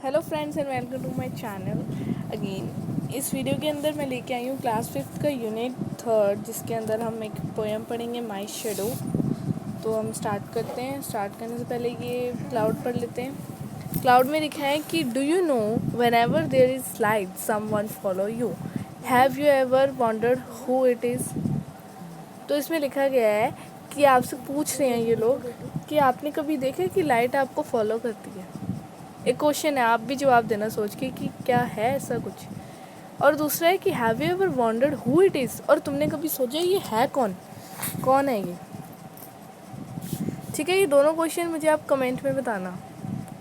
Hello friends and welcome to my channel again. इस video के अंदर मैं लेके आई हूँ क्लास 5th का यूनिट 3 जिसके अंदर हम एक पोएम पढ़ेंगे माय शैडो। तो हम स्टार्ट करते हैं। स्टार्ट करने से पहले ये क्लाउड पढ़ लेते हैं। क्लाउड में लिखा है कि do you know whenever there is light someone follow you, have you ever wondered who it is. तो इसमें लिखा गया है कि आपसे पूछ रहे हैं ये लोग कि आपने कभी देखा कि लाइट आपको फॉलो करती है। एक क्वेश्चन है, आप भी जवाब देना सोच के कि क्या है ऐसा कुछ। और दूसरा है कि have you ever wondered who it is, और तुमने कभी सोचा ये है कौन, कौन है ये। ठीक है, ये दोनों क्वेश्चन मुझे आप कमेंट में बताना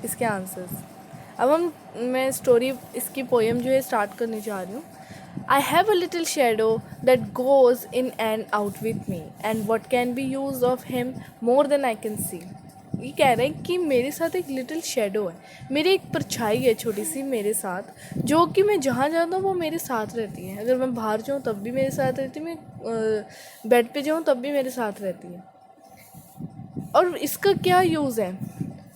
इसके आंसर्स। अब मैं स्टोरी इसकी पोएम जो है स्टार्ट करने जा रही हूँ। I have a little shadow that goes in and out with me and what can be use of him more than I can see. ये कह रहे हैं कि मेरे साथ एक लिटिल शेडो है, मेरी एक परछाई है छोटी सी मेरे साथ, जो कि मैं जहाँ जाता हूँ वो मेरे साथ रहती है। अगर मैं बाहर जाऊँ तब भी मेरे साथ रहती है, मैं बेड पे जाऊँ तब भी मेरे साथ रहती है। और इसका क्या यूज़ है,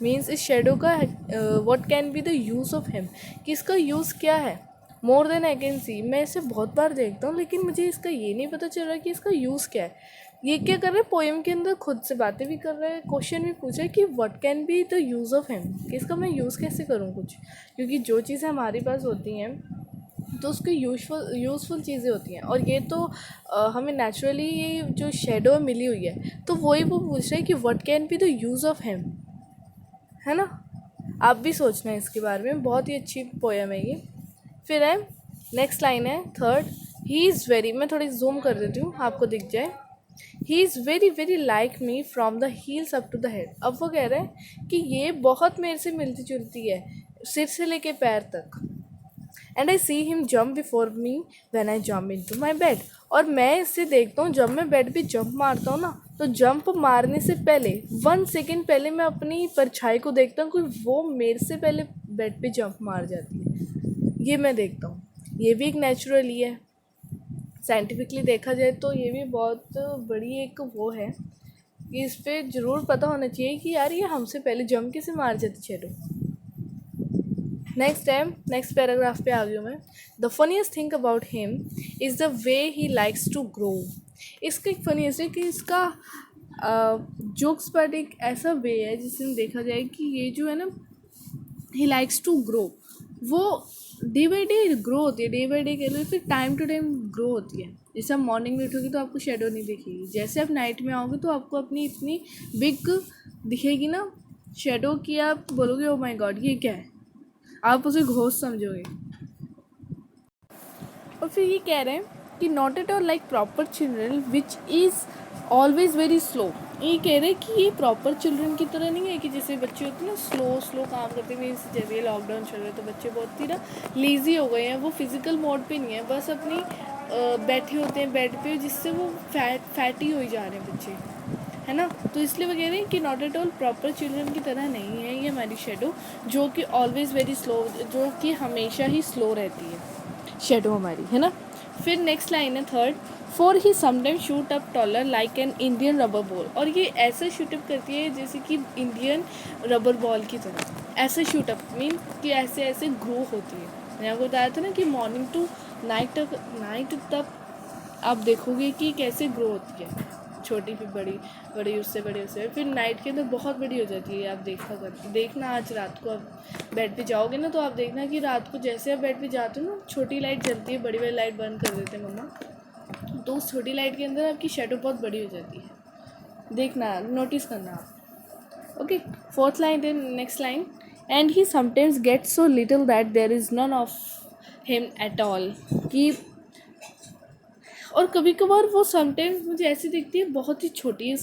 मीन्स इस शेडो का what can be the use of him, कि इसका यूज़ क्या है। मोर देन आई कैन सी, मैं इसे बहुत बार देखता हूँ लेकिन मुझे इसका ये नहीं पता चल रहा कि इसका यूज़ क्या है। ये क्या कर रहे हैं, पोएम के अंदर खुद से बातें भी कर रहे हैं, क्वेश्चन भी पूछ रहे हैं कि what can be the use of him, कि इसका मैं यूज़ कैसे करूँ कुछ। क्योंकि जो चीज़ें हमारे पास होती हैं तो उसकी यूज़फुल चीज़ें होती हैं, और ये तो हमें नेचुरली ये जो शेडो मिली हुई है, तो वही वो पूछ रहे हैं कि what can be the use of him, है ना। आप भी सोचना है इसके बारे में, बहुत ही अच्छी पोएम है ये। फिर है नेक्स्ट लाइन है थर्ड, ही इज़ वेरी, मैं थोड़ी जूम कर देती हूँ आपको दिख जाए। He is very very like me from the heels up to the head. अब वो कह रहे हैं कि ये बहुत मेरे से मिलती जुलती है, सिर से लेके पैर तक। And I see him jump before me when I jump into my bed. और मैं इससे देखता हूँ जब मैं बेड पे जंप मारता हूँ ना, तो जंप मारने से पहले 1 सेकेंड पहले मैं अपनी परछाई को देखता हूँ कि वो मेरे से पहले बेड पे जंप मार जाती है। ये मैं देखता हूँ, ये भी एक नेचुरल ही है। साइंटिफिकली देखा जाए तो ये भी बहुत बड़ी एक वो है कि इस पर ज़रूर पता होना चाहिए कि यार ये हमसे पहले जंप कैसे मार जाती शेडो। नेक्स्ट पैराग्राफ पे आ गई हूँ मैं। The funniest thing about him is the way he likes to grow. इसका एक फनीस्ट है कि इसका जोक्स पर एक ऐसा वे है जिसमें देखा जाए कि ये जो है ना, ही लाइक्स टू ग्रो, वो डे बाई डे ग्रो होती है। डे बाई डे कह लो, फिर टाइम टू टाइम ग्रो होती है। जैसे आप मॉर्निंग में उठोगे तो आपको शेडो नहीं दिखेगी, जैसे आप नाइट में आओगे तो आपको अपनी इतनी बिग दिखेगी ना शेडो की, आप बोलोगे ओ माय गॉड ये क्या है, आप उसे घोस्ट समझोगे। और फिर ये कह रहे हैं कि not at all like proper children which is always very slow. ये कह रहे हैं कि ये प्रॉपर चिल्ड्रन की तरह नहीं है कि जैसे बच्चे होते हैं ना स्लो स्लो काम करते हैं। जैसे लॉकडाउन चल रहा है तो बच्चे बहुत ही ना लेज़ी हो गए हैं, वो फिज़िकल मोड पे नहीं है, बस अपनी बैठे होते हैं बेड पे, जिससे वो फैटी हो जा रहे हैं बच्चे, है ना। तो इसलिए वो कह रहे हैं कि not at all proper children की तरह नहीं है ये हमारी शेडो, जो कि ऑलवेज़ वेरी स्लो, जो कि हमेशा ही स्लो रहती है शेडो हमारी, है ना। फिर नेक्स्ट लाइन है third, for he sometime shoot up taller like an Indian rubber ball. और ये ऐसा शूट अप करती है जैसे कि इंडियन रबर बॉल की तरह। ऐसे शूट अप मीन कि ऐसे ऐसे ग्रो होती है। मैंने आपको बताया था ना कि मॉर्निंग टू नाइट तक आप देखोगे कि कैसे ग्रो होती है, छोटी फिर बड़ी, बड़ी उससे बड़ी उससे, फिर नाइट के अंदर बहुत बड़ी हो जाती है। आप देखना आज रात को आप बेड पे जाओगे ना, तो आप देखना कि रात को जैसे आप बेड पे जाते हो ना, छोटी लाइट जलती है, बड़ी बड़ी लाइट बंद कर देते हैं मम्मा, तो उस छोटी लाइट के अंदर आपकी शेडो बहुत बड़ी हो जाती है। देखना, नोटिस करना आप। ओके, फोर्थ लाइन है next line, and he sometimes get so little that there is none of him at all. कि और कभी कभार वो समटाइम्स मुझे ऐसी दिखती है बहुत ही छोटी,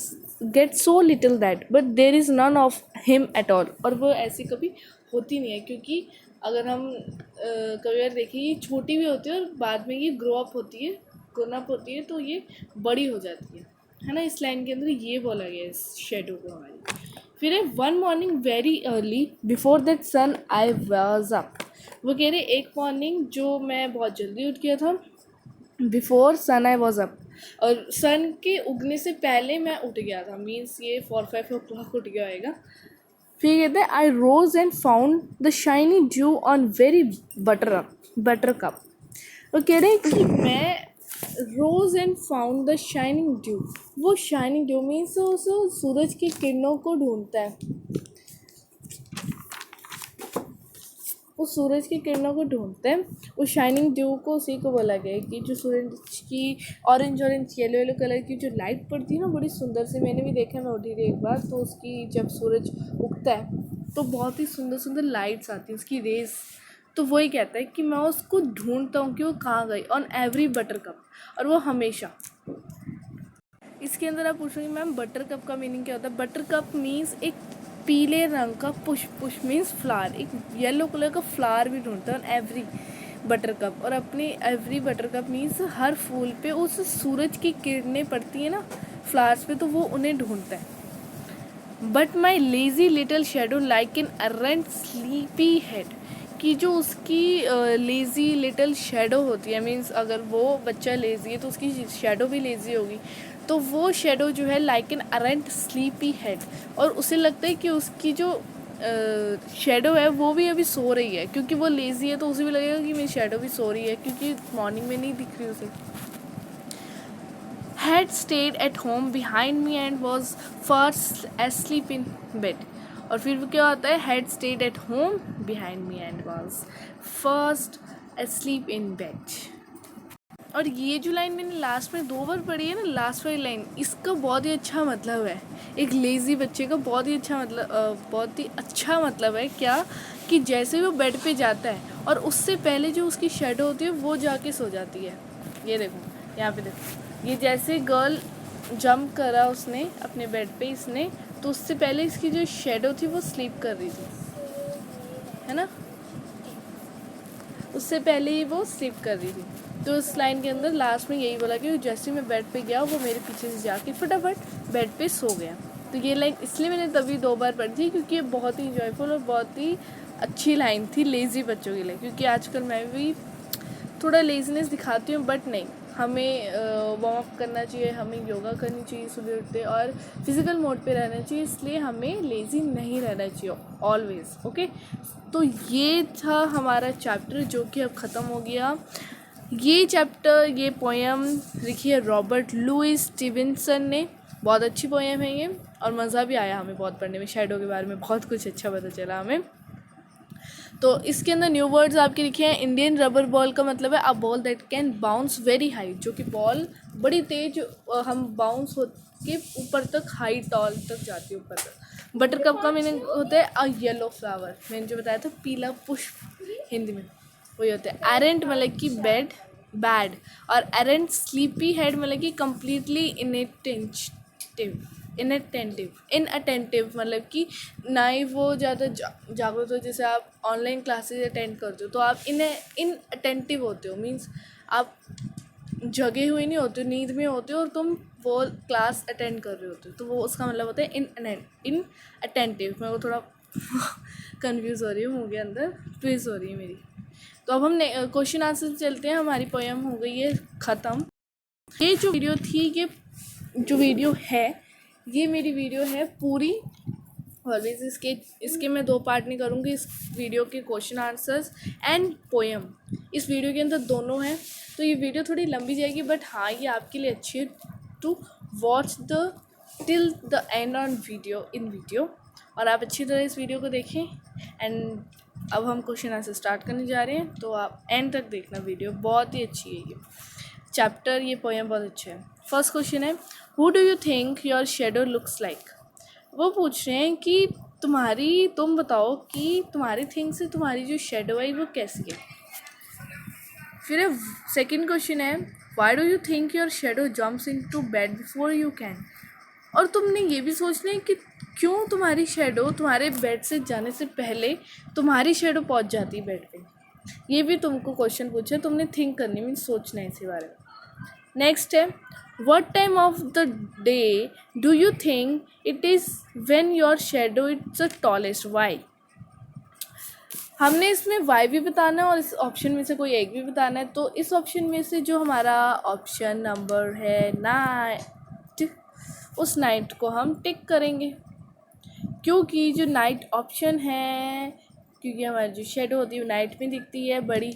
get so little that but there is none of him at all. और वो ऐसी कभी होती नहीं है, क्योंकि अगर हम कभी बार देखें ये छोटी भी होती है और बाद में ये ग्रो अप होती है, ग्रोन अप होती है, तो ये बड़ी हो जाती है ना। इस लाइन के अंदर ये बोला गया है इस शेडो को हमारी। फिर है one morning very early before that sun I was up. वो कह रहे एक मॉर्निंग जो मैं बहुत जल्दी उठ गया था, before sun I was up, और सन के उगने से पहले मैं उठ गया था, मीन्स ये 4-5 o'clock उठ गया होएगा। फिर कहते हैं I rose and found the shiny dew on very buttercup. वो कह रहे हैं कि मैं rose and found the shining dew, वो शाइनिंग ड्यू मीन्स वो सूरज की किरणों को ढूंढता है, वो सूरज की किरणों को ढूंढते हैं। वो शाइनिंग ड्यू को उसी को बोला गया है कि जो सूरज की ऑरेंज येलो येलो कलर की जो लाइट पड़ती है ना, बड़ी सुंदर सी, मैंने भी देखा है, मैं उठी थी एक बार, तो उसकी जब सूरज उगता है तो बहुत ही सुंदर सुंदर लाइट्स आती हैं, उसकी रेस। तो वही कहता है कि मैं उसको ढूंढता हूँ कि वो कहाँ गई ऑन एवरी बटर कप, और वो हमेशा। इसके अंदर आप पूछोगे मैम बटर कप का मीनिंग क्या होता है। बटर कप मीन्स एक पीले रंग का पुष्प मीन्स फ्लावर, एक येलो कलर का फ्लावर भी ढूंढता है ऑन एवरी बटर कप, और अपनी एवरी बटर कप मीन्स हर फूल पे उस सूरज की किरणें पड़ती है ना फ्लावर्स पे, तो वो उन्हें ढूंढता है। But my lazy little shadow like an aren't sleepy head, कि जो उसकी लेज़ी लिटिल शेडो होती है, मीन्स अगर वो बच्चा लेज़ी है तो उसकी शेडो भी लेज़ी होगी, तो वो शेडो जो है like an aren't sleepy head, और उसे लगता है कि उसकी जो शेडो है वो भी अभी सो रही है, क्योंकि वो लेज़ी है तो उसे भी लगेगा कि मेरी शेडो भी सो रही है, क्योंकि मॉर्निंग में नहीं दिख रही उसे। had stayed at home behind me and was first asleep in bed, और फिर वो क्या होता है, had stayed at home behind me and was first asleep in bed। और ये जो लाइन मैंने लास्ट में 2 बार पढ़ी है ना, लास्ट वाली लाइन, इसका बहुत ही अच्छा मतलब है, एक लेज़ी बच्चे का बहुत ही अच्छा मतलब है क्या, कि जैसे वो बेड पे जाता है और उससे पहले जो उसकी शेडो होती है वो जाके सो जाती है। ये देखो यहाँ पे देखो, ये जैसे गर्ल जंप करा उसने अपने बेड पे इसने, तो उससे पहले इसकी जो शेडो थी वो स्लीप कर रही थी, है ना, उससे पहले ही वो स्लीप कर रही थी। तो उस लाइन के अंदर लास्ट में यही बोला कि जैसे मैं बेड पे गया वो मेरे पीछे से जाके फटाफट बेड पे सो गया। तो ये लाइन इसलिए मैंने तभी 2 बार पढ़ी थी, क्योंकि ये बहुत ही इंजॉयफुल और बहुत ही अच्छी लाइन थी लेज़ी बच्चों के लिए, क्योंकि आजकल मैं भी थोड़ा लेज़ीनेस दिखाती हूँ, बट नहीं, हमें वार्म अप करना चाहिए, हमें योगा करनी चाहिए सुबह उठते, और फिज़िकल मोड पे रहना चाहिए, इसलिए हमें लेज़ी नहीं रहना चाहिए ऑलवेज़। ओके, तो ये था हमारा चैप्टर जो कि अब ख़त्म हो गया। ये चैप्टर, ये पोएम लिखी है रॉबर्ट लुइस स्टीवेंसन ने, बहुत अच्छी पोएम है ये, और मज़ा भी आया हमें बहुत पढ़ने में, शेडो के बारे में बहुत कुछ अच्छा पता चला हमें। तो इसके अंदर न्यू वर्ड्स आपके लिखे हैं। इंडियन रबर बॉल का मतलब है a ball that can bounce very high, जो कि बॉल बड़ी तेज हम बाउंस हो के ऊपर तक, हाई टॉल तक जाती है ऊपर तक। बटर कप का मीनिंग होता है अ येलो फ्लावर, मैंने जो बताया था पीला पुष्प हिंदी में, वही होता है। एरेंट मतलब कि बैड, और एरेंट स्लीपी हेड मतलब कि कम्प्लीटली इनअटेंटिव मतलब कि ना ही वो ज़्यादा जागरूक हो, जैसे आप ऑनलाइन क्लासेस अटेंड करते हो तो आप इनअटेंटिव होते हो, मीन्स आप जगे हुए नहीं होते हो, नींद में होते हो और तुम वो क्लास अटेंड कर रहे होते हो, तो वो उसका मतलब होता है इनअटेंटिव। मैं वो थोड़ा कंफ्यूज हो रही हूँ, मुँह के अंदर ट्विज हो रही है मेरी। तो अब हम क्वेश्चन आंसर चलते हैं, हमारी पोएम हो गई है ख़त्म। ये जो वीडियो थी, ये जो वीडियो है, ये मेरी वीडियो है पूरी, ऑलवेज इसके मैं 2 पार्ट नहीं करूँगी, इस वीडियो के क्वेश्चन आंसर्स एंड पोएम इस वीडियो के अंदर दोनों हैं। तो ये वीडियो थोड़ी लंबी जाएगी, बट हाँ ये आपके लिए अच्छी है to watch till the end on video, और आप अच्छी तरह इस वीडियो को देखें। एंड अब हम क्वेश्चन आंसर स्टार्ट करने जा रहे हैं, तो आप एंड तक देखना, वीडियो बहुत ही अच्छी है, ये चैप्टर, ये पोएम बहुत अच्छा है। फर्स्ट क्वेश्चन है, who do you think your shadow looks like. वो पूछ रहे हैं कि तुम बताओ कि तुम्हारी थिंक से तुम्हारी जो शेडो है वो कैसी है। फिर सेकंड क्वेश्चन है, why do you think your shadow jumps into bed before you can. और तुमने ये भी सोचना है कि क्यों तुम्हारी शेडो तुम्हारे बेड से जाने से पहले तुम्हारी शेडो पहुंच जाती है बेड पे। ये भी तुमको क्वेश्चन पूछे, तुमने थिंक करनी, मीन्स सोचना है इसी बारे में। नेक्स्ट है, what time of the day do you think it is when your shadow is the tallest, why। हमने इसमें वाई भी बताना है और इस ऑप्शन में से कोई एक भी बताना है। तो इस ऑप्शन में से जो हमारा ऑप्शन नंबर है नाइट, उस नाइट को हम टिक करेंगे, क्योंकि जो नाइट ऑप्शन है, क्योंकि हमारी जो शेडो होती है वो नाइट में दिखती है बड़ी।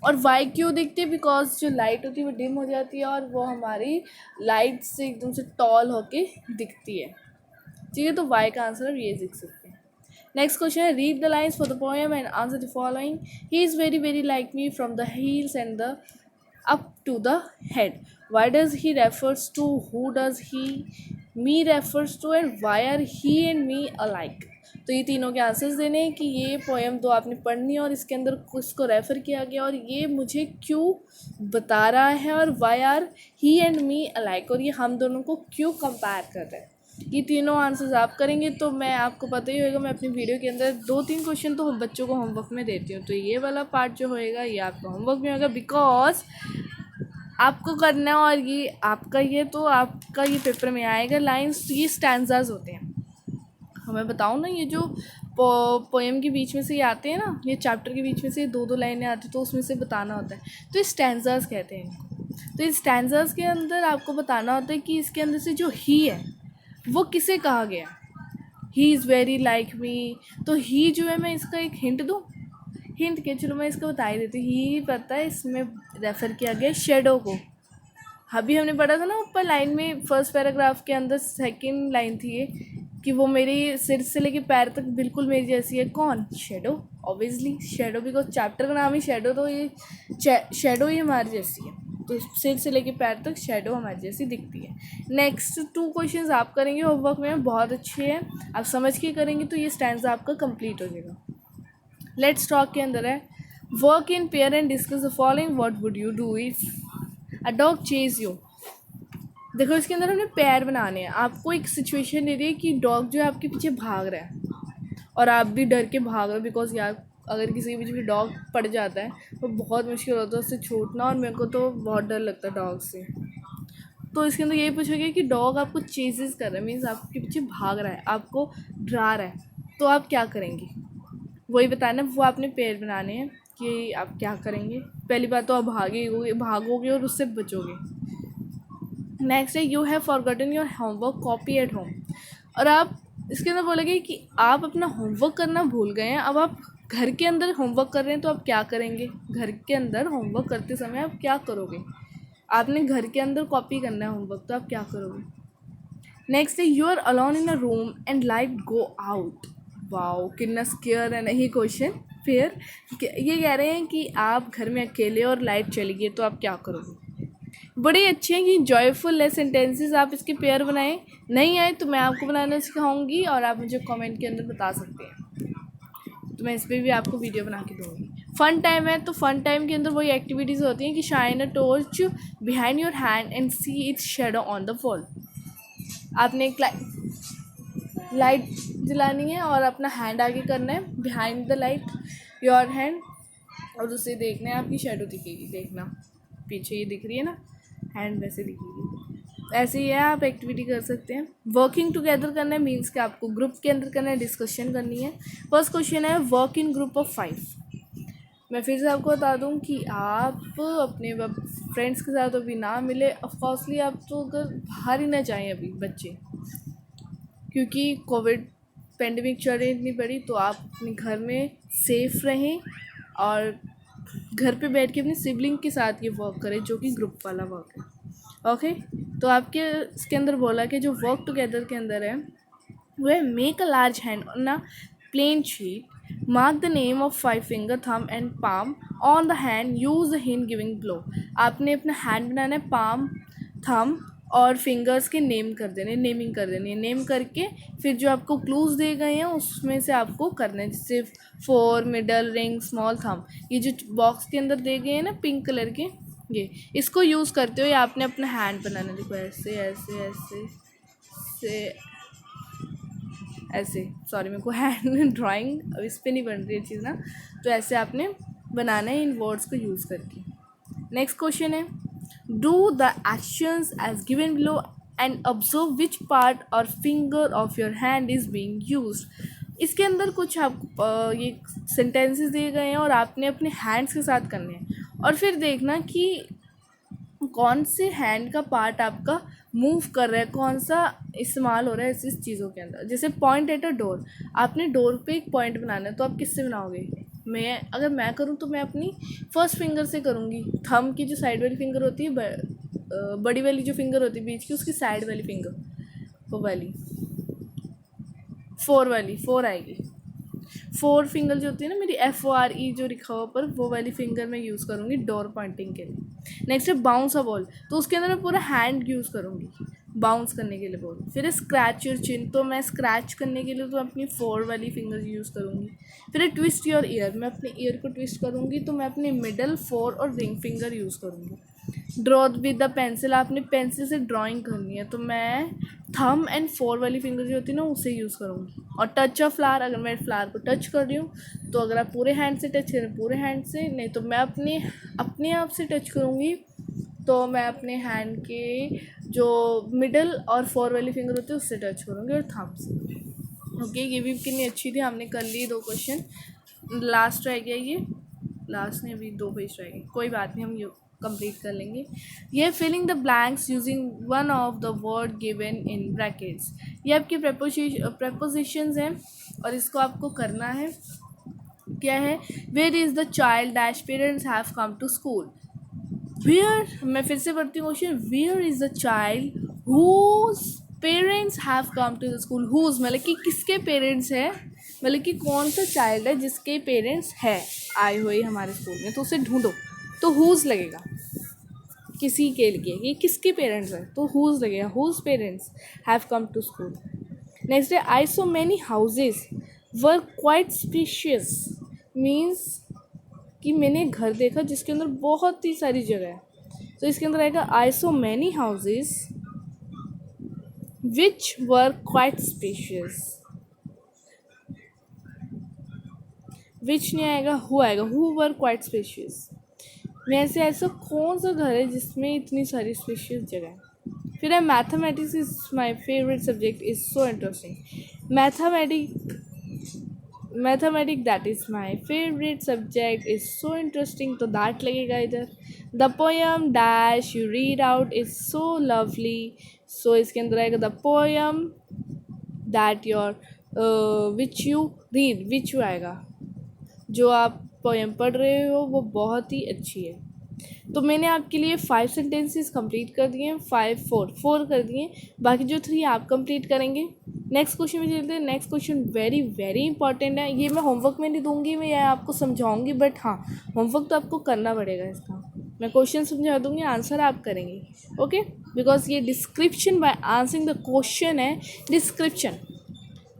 और वाई क्यों दिखती है? बिकॉज जो लाइट होती है वो डिम हो जाती है और वो हमारी लाइट से एकदम से टॉल होके दिखती है। ठीक है, तो वाई का आंसर आप ये लिख सकते हैं। नेक्स्ट क्वेश्चन है, read the lines for the poem and answer the following. He is very very like me from the heels and the up to the head. Why does he refers to? Who does he? Me refers to, and why are he and me alike? तो ये तीनों के answers देने हैं कि ये poem तो आपने पढ़नी है और इसके अंदर किसको रेफ़र किया गया और ये मुझे क्यों बता रहा है, और why are he and me alike, और ये हम दोनों को क्यों कंपेयर कर रहा है। ये तीनों आंसर्स आप करेंगे। तो मैं, आपको पता ही होगा, मैं अपनी वीडियो के अंदर 2-3 क्वेश्चन तो बच्चों को होमवर्क में देती हूँ। तो ये वाला पार्ट जो होएगा ये आपका होमवर्क में होगा, बिकॉज आपको करना है और ये आपका, ये तो आपका ये पेपर में आएगा। लाइन्स ये स्टैंजाज होते हैं। हमें बताऊँ ना, ये जो पोएम के बीच में से ये आते हैं ना, ये चैप्टर के बीच में से 2-2 लाइनें आती हैं, तो उसमें से बताना होता है। तो ये स्टैंजाज कहते हैं इनको। तो इस स्टैंजाज के अंदर आपको बताना होता है कि इसके अंदर से जो ही है वो किसे कहा गया। ही इज़ वेरी लाइक मी, तो ही जो है, मैं इसका एक हिंट दूँ। हिंट के, चलो मैं इसको बता ही देती हूँ। ही पता है इसमें रेफ़र किया गया शेडो को। अभी हमने पढ़ा था ना ऊपर लाइन में, फर्स्ट पैराग्राफ के अंदर सेकंड लाइन थी ये, कि वो मेरी सिर से लेके पैर तक बिल्कुल मेरी जैसी है। कौन? Shadow. Obviously shadow, because chapter का नाम ही शेडो, तो ये शेडो ही हमारी जैसी है। तो सिर से लेके पैर तक शेडो हमारी जैसी दिखती है। नेक्स्ट 2 क्वेश्चंस आप करेंगे होमवर्क में, बहुत अच्छे हैं, आप समझ के करेंगे तो ये स्टैंजा आपका कंप्लीट हो जाएगा। लेट्स टॉक के अंदर है, work in pair and discuss the following. What would you do if a dog chase you. देखो, इसके अंदर हमने पेयर बनाने हैं। आपको एक सिचुएशन दे दी है कि डॉग जो है आपके पीछे भाग रहा है और आप भी डर के भाग रहे हो, बिकॉज यार अगर किसी के पीछे भी डॉग पड़ जाता है तो बहुत मुश्किल होता है उससे छूटना, और मेरे को तो बहुत डर लगता है डॉग से। तो इसके अंदर यही पूछा गया कि डॉग आपको चेजेस कर रहा है, मीन्स आपके पीछे भाग रहा है, आपको डरा रहा है, तो आप क्या करेंगे वही बताना। वो आपने पेयर बनाने हैं कि आप क्या करेंगे। पहली बात तो आप भागोगे और उससे बचोगे। नेक्स्ट है, you have forgotten your homework copy at home. और आप इसके अंदर बोलेंगे कि आप अपना होमवर्क करना भूल गए हैं, अब आप घर के अंदर होमवर्क कर रहे हैं, तो आप क्या करेंगे। घर के अंदर होमवर्क करते समय आप क्या करोगे। आपने घर के अंदर कॉपी करना है होमवर्क, तो आप क्या करोगे। नेक्स्ट है, you are alone in a room and light go out. Wow, कितना स्केयर है नहीं क्वेश्चन। फिर ये कह रहे हैं कि आप घर में अकेले और लाइट चली गई, तो आप क्या करोगे। बड़े अच्छे हैं कि जॉयफुल लेस सेंटेंसेस, आप इसके पेयर बनाएं। नहीं आए तो मैं आपको बनाना सिखाऊंगी और आप मुझे कमेंट के अंदर बता सकते हैं, तो मैं इस पर भी आपको वीडियो बना के दूँगी। फ़न टाइम है, तो फ़न टाइम के अंदर वही एक्टिविटीज़ होती हैं कि shine a torch behind your hand and see its shadow on the wall. आपने एक लाइट जलानी है और अपना हैंड आगे करना है, behind the light your hand, और उसे देखना है, आपकी शेडो दिखेगी। देखना पीछे ये दिख रही है ना, हैंड वैसे दिखेगी। ऐसे ही है, आप एक्टिविटी कर सकते हैं। वर्किंग टुगेदर करना है, मीन्स कि आपको ग्रुप के अंदर करना है, डिस्कशन करनी है। फर्स्ट क्वेश्चन है, वर्क इन ग्रुप ऑफ 5। मैं फिर से आपको बता दूं कि आप अपने फ्रेंड्स के साथ अभी ना मिले। ऑफकोर्सली आप तो अगर बाहर ही ना जाएं अभी बच्चे, क्योंकि कोविड पेंडेमिक चल रही है इतनी बड़ी, तो आप अपने घर में सेफ़ रहें और घर पे बैठ के अपने सिबलिंग के साथ ये वर्क करें, जो कि ग्रुप वाला वर्क है। ओके, तो आपके इसके अंदर बोला कि जो वर्क टुगेदर के अंदर है वो है, make a large hand on a plain sheet, mark the name of 5 finger, thumb and palm on the hand, use the hint giving blow. आपने अपना हैंड बनाना है, पाम, थम और फिंगर्स के नेम कर देने, नेमिंग कर देनी है। नेम करके फिर जो आपको क्लूज़ दिए गए हैं उसमें से आपको करना है, जैसे 4, मिडल, रिंग, स्मॉल, थम। ये जो बॉक्स के अंदर दिए गए हैं ना पिंक कलर के, ये इसको यूज़ करते हुए आपने अपना हैंड बनाना। देखो ऐसे ऐसे ऐसे से ऐसे, सॉरी मेरे को हैंड ड्राइंग अब इस पर नहीं बन रही है चीज़ ना, तो ऐसे आपने बनाना है इन वर्ड्स को यूज़ करके। नेक्स्ट क्वेश्चन है, do the actions as given below and observe which part or finger of your hand is being used. इसके अंदर कुछ आपको ये सेंटेंसेस दिए गए हैं और आपने अपने हैंड्स के साथ करने हैं, और फिर देखना कि कौन से हैंड का पार्ट आपका मूव कर रहा है, कौन सा इस्तेमाल हो रहा है इस चीज़ों के अंदर। जैसे पॉइंट एट अ डोर, आपने डोर पे एक पॉइंट बनाना है तो आप किससे बनाओगे? अगर मैं करूँ तो मैं अपनी फर्स्ट फिंगर से करूँगी। थंब की जो साइड वाली फिंगर होती है, बड़ी वाली जो फिंगर होती है बीच की, उसकी साइड वाली फिंगर, वो वाली फोर आएगी। फोर फिंगर जो होती है ना मेरी, FORE जो लिखा हुआ पर, वो वाली फिंगर मैं यूज़ करूँगी डोर पॉइंटिंग के लिए। नेक्स्ट है बाउंस अ बॉल, तो उसके अंदर मैं पूरा हैंड यूज़ करूँगी बाउंस करने के लिए बॉल। फिर है स्क्रैच योर चिन, तो मैं स्क्रैच करने के लिए तो अपनी फोर वाली फिंगर यूज़ करूँगी। फिर है ट्विस्ट योर ईयर, मैं अपने ईयर को ट्विस्ट करूँगी तो मैं अपनी मिडल, फोर और रिंग फिंगर यूज़ करूँगी। ड्रॉ विद द पेंसिल, आपने पेंसिल से ड्राइंग करनी है तो मैं थंब एंड फोर वाली फिंगर जो होती है ना उसे यूज़ करूँगी। और टच अ फ्लावर, अगर मैं फ्लावर को टच कर रही हूँ तो अगर आप पूरे हैंड से टच करें पूरे हैंड से, नहीं तो मैं अपने आप से टच करूँगी तो मैं अपने हैंड के जो मिडल और फोर वाली फिंगर होती है उससे टच करूँगी और थंब से। ओके, ये भी कितनी अच्छी थी, हमने कर ली 2 क्वेश्चन। लास्ट रह गया ये, लास्ट नहीं, अभी 2 पेज रह गए, कोई बात नहीं, हम ये कंप्लीट कर लेंगे। ये filling the blanks using one of the word given in brackets, ये आपकी प्रपोजिशंस हैं और इसको आपको करना है। क्या है? Where is the child dash parents have come to school. Where, मैं फिर से पढ़ती हूँ question, where is the child whose parents have come to the school. Whose मतलब कि किसके पेरेंट्स है, मतलब कि कौन सा चाइल्ड है जिसके पेरेंट्स है आए हुए हमारे स्कूल में, तो उसे ढूंढो। तो हुज लगेगा, किसी के लिए, ये किसके पेरेंट्स है तो हुज लगेगा, whose parents have come to school. Next है I saw many houses were quite spacious, means कि मैंने घर देखा जिसके अंदर बहुत ही सारी जगह है, तो इसके अंदर आएगा I saw many houses which were quite spacious. Which नहीं आएगा, हु आएगा, हु वर क्वाइट स्पेशियस। में से ऐसा कौन सा घर है जिसमें इतनी सारी स्पेशियस जगह है। फिर है mathematics is my favourite subject, is so interesting. Mathematic that is my favourite subject, is so interesting, तो दैट लगेगा इधर। The poem dash you read out is so lovely, so इसके अंदर आएगा the poem that your which you read, which you आएगा, जो आप poem पढ़ रहे हो वो बहुत ही अच्छी है। तो मैंने आपके लिए 5 सेंटेंसेस कंप्लीट कर दिए हैं, 4 कर दिए, बाकी जो 3 आप कंप्लीट करेंगे। नेक्स्ट क्वेश्चन में चलते हैं। Next question very very important है, ये मैं होमवर्क में नहीं दूंगी, मैं यह आपको समझाऊंगी, बट हाँ होमवर्क तो आपको करना पड़ेगा इसका। मैं क्वेश्चन समझा दूंगी, आंसर आप करेंगे, ओके, बिकॉज ये description by answering the question है, डिस्क्रिप्शन।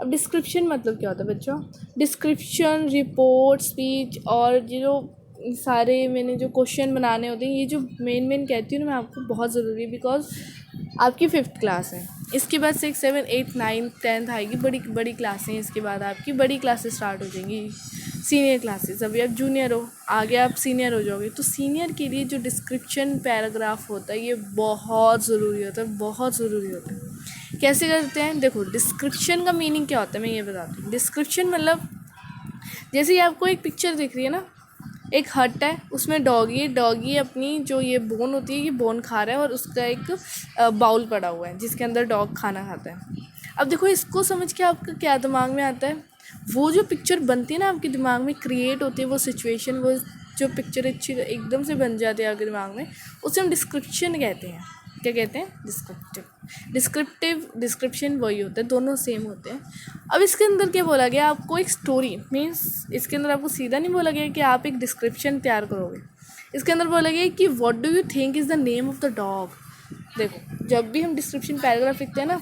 अब डिस्क्रिप्शन मतलब क्या होता है बच्चों? डिस्क्रिप्शन, रिपोर्ट, स्पीच और ये जो सारे मैंने जो क्वेश्चन बनाने होते हैं, ये जो मेन कहती हूँ ना मैं आपको, बहुत ज़रूरी है, बिकॉज आपकी 5th क्लास है, इसके बाद 6, 7, 8, 9, 10th आएगी, बड़ी क्लासें हैं, इसके बाद आपकी बड़ी क्लासेस स्टार्ट हो जाएंगी, सीनियर क्लासेस। अभी आप जूनियर हो, आगे आप सीनियर हो जाओगे, तो सीनियर के लिए जो डिस्क्रिप्शन पैराग्राफ होता है ये बहुत ज़रूरी होता है, बहुत ज़रूरी होता है। कैसे करते हैं? देखो, डिस्क्रिप्शन का मीनिंग क्या होता है मैं ये बताती हूँ। डिस्क्रिप्शन मतलब जैसे ये आपको एक पिक्चर दिख रही है ना, एक हट है, उसमें डॉगी अपनी जो ये बोन होती है, ये बोन खा रहा है और उसका एक बाउल पड़ा हुआ है जिसके अंदर डॉग खाना खाता है। अब देखो, इसको समझ के आपका क्या दिमाग में आता है, वो जो पिक्चर बनती है ना आपके दिमाग में, क्रिएट होती है वो सिचुएशन, वो जो पिक्चर अच्छी एकदम से बन जाती है आपके दिमाग में, उसे हम डिस्क्रिप्शन कहते हैं। क्या कहते हैं? डिस्क्रिप्शन वही होता है, दोनों सेम होते हैं। अब इसके अंदर क्या बोला गया आपको, एक स्टोरी, मीन्स इसके अंदर आपको सीधा नहीं बोला गया कि आप एक डिस्क्रिप्शन तैयार करोगे, इसके अंदर बोला गया कि what do you think is the name of the dog. देखो, जब भी हम डिस्क्रिप्शन पैराग्राफ लिखते हैं ना,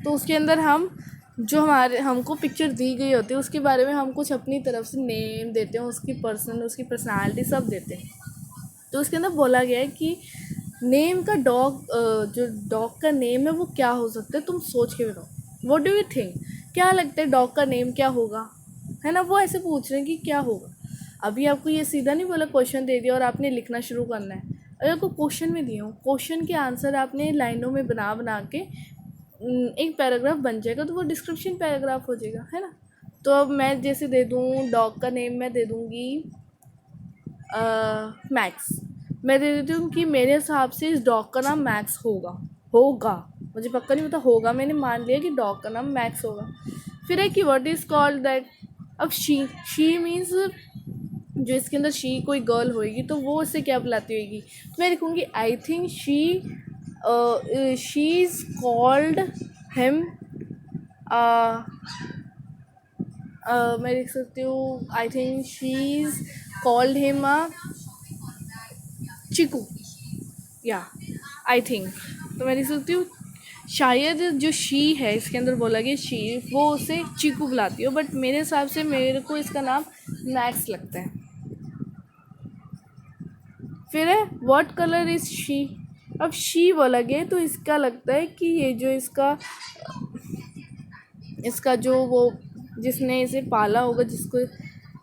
तो उसके अंदर हम जो हमको पिक्चर दी गई होती है उसके बारे में हम कुछ अपनी तरफ से नेम देते हैं, उसकी पर्सनालिटी सब देते हैं। तो उसके अंदर बोला गया है कि नेम का जो डॉग का नेम है वो क्या हो सकता है, तुम सोच के बताओ। व्हाट डू यू थिंक, क्या लगता है डॉग का नेम क्या होगा, है ना, वो ऐसे पूछ रहे हैं कि क्या होगा। अभी आपको ये सीधा नहीं बोला, क्वेश्चन दे दिया और आपने लिखना शुरू करना है। अगर आपको क्वेश्चन में दिया हो, क्वेश्चन के आंसर आपने लाइनों में बना के एक पैराग्राफ बन जाएगा, तो वो डिस्क्रिप्शन पैराग्राफ हो जाएगा, है ना। तो अब मैं जैसे दे दूँ, डॉग का नेम मैं दे दूँगी मैक्स। मैं दे देती हूँ कि मेरे हिसाब से इस डॉग का नाम मैक्स होगा, मुझे पक्का नहीं पता, होगा, मैंने मान लिया कि डॉग का नाम मैक्स होगा। फिर है कि व्हाट इज़ कॉल्ड दैट। अब शी मीन्स जो इसके अंदर शी कोई गर्ल होएगी तो वो उसे क्या बुलाती होगी, तो मैं लिखूँगी I think she is called him, मैं लिख सकती हूँ I think she is called him Chiku, या आई थिंक, तो मैं लिख सकती हूँ शायद जो शी है इसके अंदर बोला गया शी, वो उसे चीकू बुलाती हो, बट मेरे हिसाब से मेरे को इसका नाम मैक्स लगता है। फिर है व्हाट कलर इज़ शी। अब शी बोला गया तो इसका लगता है कि ये जो इसका जो वो जिसने इसे पाला होगा, जिसको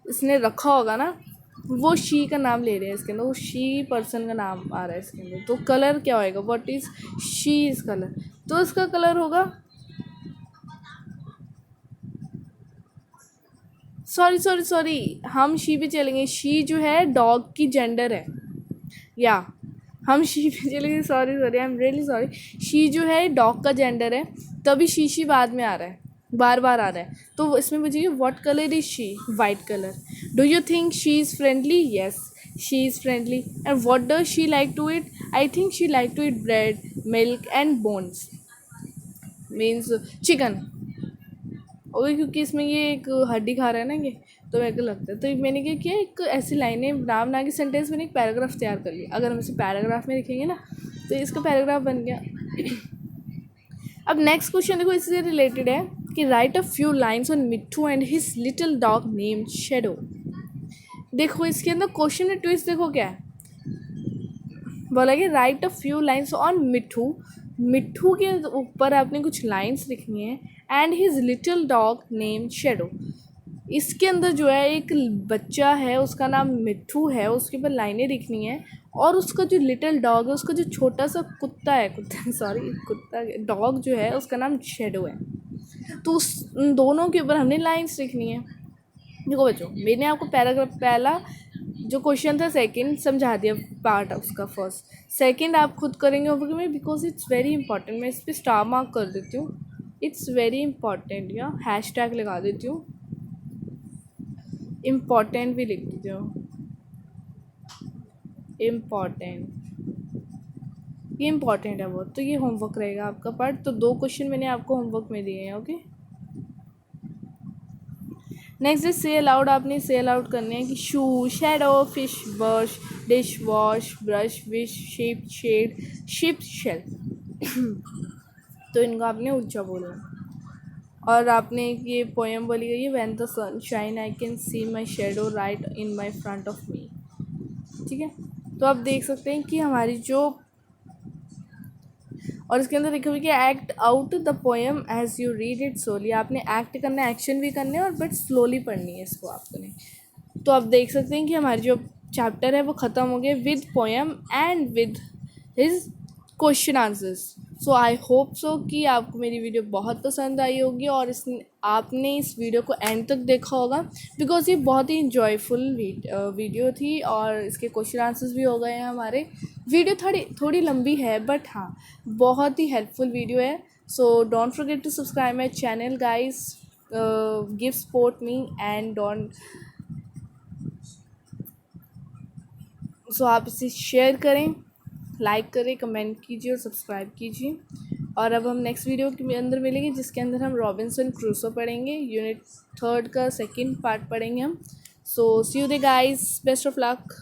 इसने रखा होगा ना, वो शी का नाम ले रहे हैं इसके अंदर, वो शी पर्सन का नाम आ रहा है इसके अंदर। तो कलर क्या होएगा, what is she is colour, तो इसका कलर होगा, सॉरी हम शी पे चलेंगे। शी जो है डॉग की जेंडर है, या हम शी पे चलेंगे, sorry I am really sorry. She जो है डॉग का जेंडर है, तभी शी बाद में आ रहा है, बार बार आ रहा है, तो इसमें मुझे what colour is she, white colour. Do you think she is friendly, yes she is friendly. And what does she like to eat, I think she like to eat bread, milk and bones, means chicken. Okay, क्योंकि इसमें ये एक हड्डी खा रहा है ना ये, तो मेरे को लगता है, तो मैंने क्या किया, एक ऐसी लाइनें नाम ना के सेंटेंस मैंने एक पैराग्राफ तैयार कर लिया। अगर हम इसे पैराग्राफ में लिखेंगे ना तो इसका पैराग्राफ बन गया। अब नेक्स्ट क्वेश्चन देखो, इससे रिलेटेड है कि write a few lines on Mitthu and his little dog named Shadow. देखो इसके अंदर क्वेश्चन में ट्विस्ट देखो क्या है, बोला कि write a few lines on मिट्ठू, मिट्ठू के ऊपर आपने कुछ लाइन्स लिखनी है, and his little dog name shadow. इसके अंदर जो है एक बच्चा है, उसका नाम मिट्ठू है, उसके ऊपर लाइनें लिखनी है, और उसका जो लिटिल डॉग है, उसका जो छोटा सा कुत्ता है, कुत्ता डॉग जो है उसका नाम शेडो है। तो उस उन दोनों के ऊपर हमने लाइन्स लिखनी है। देखो बच्चों, मैंने आपको पैराग्राफ पहला जो क्वेश्चन था सेकंड समझा दिया, पार्ट उसका फर्स्ट, सेकंड आप खुद करेंगे होमवर्क में, बिकॉज इट्स वेरी इंपॉर्टेंट। मैं इस पर स्टार मार्क कर देती हूँ, इट्स वेरी इंपॉर्टेंट, या हैशटैग लगा देती हूँ, इम्पॉर्टेंट भी लिख देती हूँ, इम्पॉर्टेंट, ये इम्पॉर्टेंट है बहुत, तो ये होमवर्क रहेगा आपका पार्ट। तो 2 क्वेश्चन मैंने आपको होमवर्क में दिए हैं, okay. Next is say aloud, आपने से अलाउड करने हैं कि shoe, shadow, fish, brush, dish wash, brush, wish, shape, shade, ship, shell. तो इनका आपने ऊंचा बोलना है। और आपने ये पोएम बोली गई है, when the sun shine I can see my shadow right in my front of me, ठीक है। तो आप देख सकते हैं कि हमारी जो, और इसके अंदर लिखा हुआ कि act out the poem as you read it slowly, आपने एक्ट करना है, एक्शन भी करने हैं, और बट स्लोली पढ़नी है इसको आपने। तो आप देख सकते हैं कि हमारी जो चैप्टर है वो ख़त्म हो गया with poem and with his question answers. So I hope so कि आपको मेरी वीडियो बहुत पसंद आई होगी, और आपने इस वीडियो को एंड तक देखा होगा, बिकॉज ये बहुत ही इंजॉयफुल वीडियो थी, और इसके क्वेश्चन आंसर्स भी हो गए हैं हमारे। वीडियो थोड़ी लंबी है, बट हाँ बहुत ही हेल्पफुल वीडियो है। So don't forget to subscribe my channel guys, give support me and don't, so आप इसे शेयर करें, लाइक करें, कमेंट कीजिए और सब्सक्राइब कीजिए। और अब हम नेक्स्ट वीडियो के अंदर मिलेंगे, जिसके अंदर हम रॉबिन्सन क्रूसो पढ़ेंगे, यूनिट 3 का सेकंड पार्ट पढ़ेंगे हम। So see you they guys, best of luck.